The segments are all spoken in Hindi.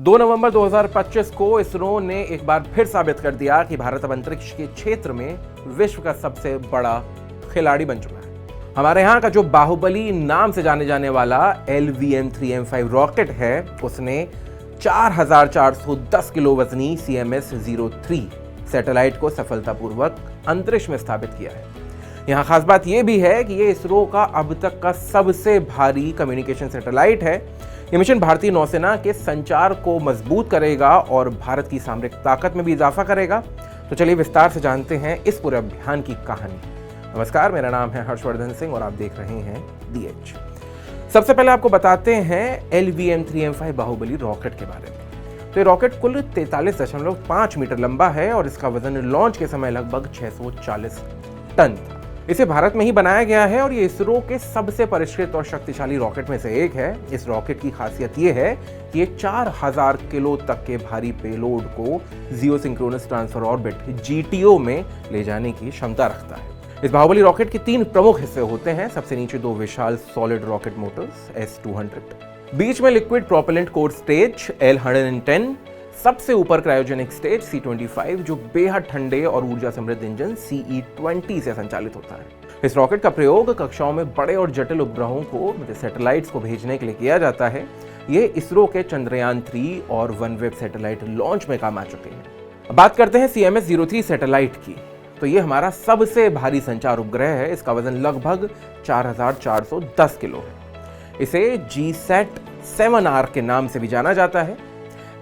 2 नवंबर 2025 को इसरो ने एक बार फिर साबित कर दिया कि भारत अब अंतरिक्ष के क्षेत्र में विश्व का सबसे बड़ा खिलाड़ी बन चुका है। हमारे यहाँ का जो बाहुबली नाम से जाने जाने वाला LVM-3M5 रॉकेट है, उसने 4410 किलो वजनी CMS-03 सैटेलाइट को सफलतापूर्वक अंतरिक्ष में स्थापित किया है। यहाँ खास बात यह भी है कि ये इसरो का अब तक का सबसे भारी कम्युनिकेशन सैटेलाइट है। ये मिशन भारतीय नौसेना के संचार को मजबूत करेगा और भारत की सामरिक ताकत में भी इजाफा करेगा। तो चलिए विस्तार से जानते हैं इस पूरे अभियान की कहानी। नमस्कार, मेरा नाम है हर्षवर्धन सिंह और आप देख रहे हैं DH। सबसे पहले आपको बताते हैं LVM-3M5 बाहुबली रॉकेट के बारे में। तो ये रॉकेट कुल 43.5 मीटर लंबा है और इसका वजन लॉन्च के समय लगभग 640 टन था। इसे भारत में ही बनाया गया है और ये इसरो के सबसे परिष्कृत और शक्तिशाली रॉकेट में से एक है। इस रॉकेट की खासियत ये है कि ये 4000 किलो तक के भारी पेलोड को जियो सिंक्रोनस ट्रांसफर ऑर्बिट GTO में ले जाने की क्षमता रखता है। इस बाहुबली रॉकेट के 3 प्रमुख हिस्से होते हैं। सबसे नीचे 2 विशाल सॉलिड रॉकेट मोटर्स S200, बीच में liquid propellant core stage L110, सबसे ऊपर क्रायोजेनिक स्टेज C25 जो बेहद ठंडे और ऊर्जा समृद्ध इंजन CE20 से संचालित होता है। इस रॉकेट का प्रयोग कक्षाओं में बड़े और जटिल उपग्रहों को सैटेलाइट्स को भेजने के लिए किया जाता है। ये इसरो के चंद्रयान 3 और OneWeb सैटेलाइट लॉन्च में काम आ चुके हैं। अब बात करते हैं CMS-03 सैटेलाइट की। तो ये हमारा सबसे भारी संचार उपग्रह है। इसका वजन लगभग 4410 किलो है। इसे GSAT-7R के नाम से भी जाना जाता है।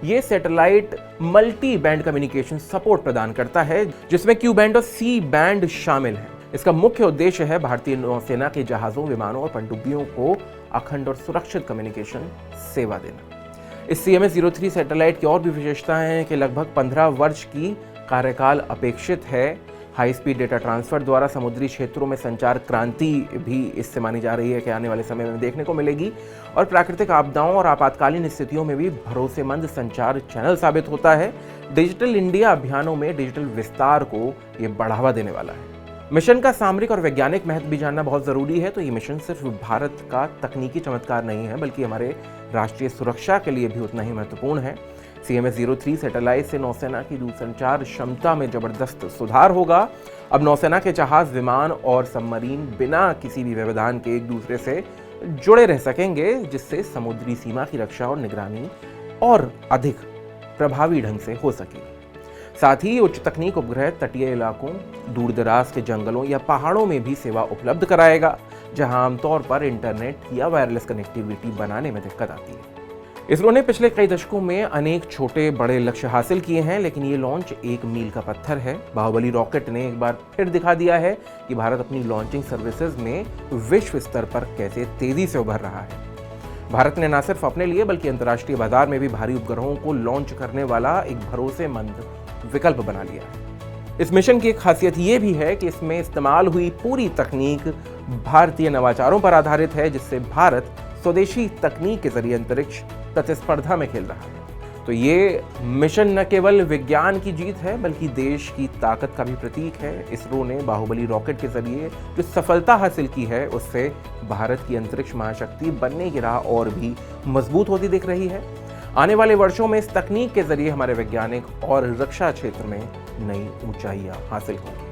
ये satellite multi band communication support प्रदान करता है, जिसमें Q बैंड और C बैंड शामिल है। इसका मुख्य उद्देश्य है भारतीय नौसेना के जहाजों, विमानों और पनडुब्बियों को अखंड और सुरक्षित कम्युनिकेशन सेवा देना। इस CMS-03 सैटेलाइट की और भी विशेषताएं हैं कि लगभग 15 वर्ष की कार्यकाल अपेक्षित है। हाई स्पीड डेटा ट्रांसफर द्वारा समुद्री क्षेत्रों में संचार क्रांति भी इससे मानी जा रही है कि आने वाले समय में देखने को मिलेगी और प्राकृतिक आपदाओं और आपातकालीन स्थितियों में भी भरोसेमंद संचार चैनल साबित होता है। डिजिटल इंडिया अभियानों में डिजिटल विस्तार को ये बढ़ावा देने वाला है। मिशन का सामरिक और वैज्ञानिक महत्व भी जानना बहुत जरूरी है। तो ये मिशन सिर्फ भारत का तकनीकी चमत्कार नहीं है, बल्कि हमारे राष्ट्रीय सुरक्षा के लिए भी उतना ही महत्वपूर्ण है। CMS-03 सैटेलाइट से नौसेना की दूरसंचार क्षमता में जबरदस्त सुधार होगा। अब नौसेना के जहाज, विमान और सबमरीन बिना किसी भी व्यवधान के एक दूसरे से जुड़े रह सकेंगे, जिससे समुद्री सीमा की रक्षा और निगरानी और अधिक प्रभावी ढंग से हो सकेगी। साथ ही उच्च तकनीक उपग्रह तटीय इलाकों, दूर दराज के जंगलों या पहाड़ों में भी सेवा उपलब्ध कराएगा, जहां आमतौर पर इंटरनेट या वायरलेस कनेक्टिविटी बनाने में दिक्कत आती है। इसरो ने पिछले कई दशकों में अनेक छोटे बड़े लक्ष्य हासिल किए हैं, लेकिन ये लॉन्च एक मील का पत्थर है। बाहुबली रॉकेट ने एक बार फिर दिखा दिया है कि भारत अपनी लॉन्चिंग सर्विसेज में विश्व स्तर पर कैसे तेजी से उभर रहा है। भारत ने न सिर्फ अपने लिए बल्कि अंतर्राष्ट्रीय बाजार में भी भारी उपग्रहों को लॉन्च करने वाला एक भरोसेमंद विकल्प बना लिया है। इस मिशन की एक खासियत ये भी है कि इसमें इस्तेमाल हुई पूरी तकनीक भारतीय नवाचारों पर आधारित है, जिससे भारत स्वदेशी तकनीक के जरिए अंतरिक्ष प्रतिस्पर्धा में खेल रहा है। तो ये मिशन न केवल विज्ञान की जीत है, बल्कि देश की ताकत का भी प्रतीक है। इसरो ने बाहुबली रॉकेट के जरिए जो सफलता हासिल की है, उससे भारत की अंतरिक्ष महाशक्ति बनने की राह और भी मजबूत होती दिख रही है। आने वाले वर्षों में इस तकनीक के जरिए हमारे वैज्ञानिक और रक्षा क्षेत्र में नई ऊंचाइयां हासिल होंगी।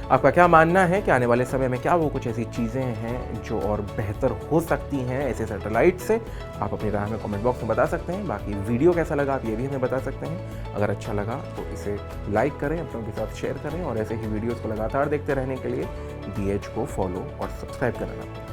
आपका क्या मानना है कि आने वाले समय में क्या वो कुछ ऐसी चीज़ें हैं जो और बेहतर हो सकती हैं ऐसे सैटेलाइट से? आप अपनी राय में कमेंट बॉक्स में बता सकते हैं। बाकी वीडियो कैसा लगा आप ये भी हमें बता सकते हैं। अगर अच्छा लगा तो इसे लाइक करें, अपनों के साथ शेयर करें और ऐसे ही वीडियोज़ को लगातार देखते रहने के लिए DH को फॉलो और सब्सक्राइब करना।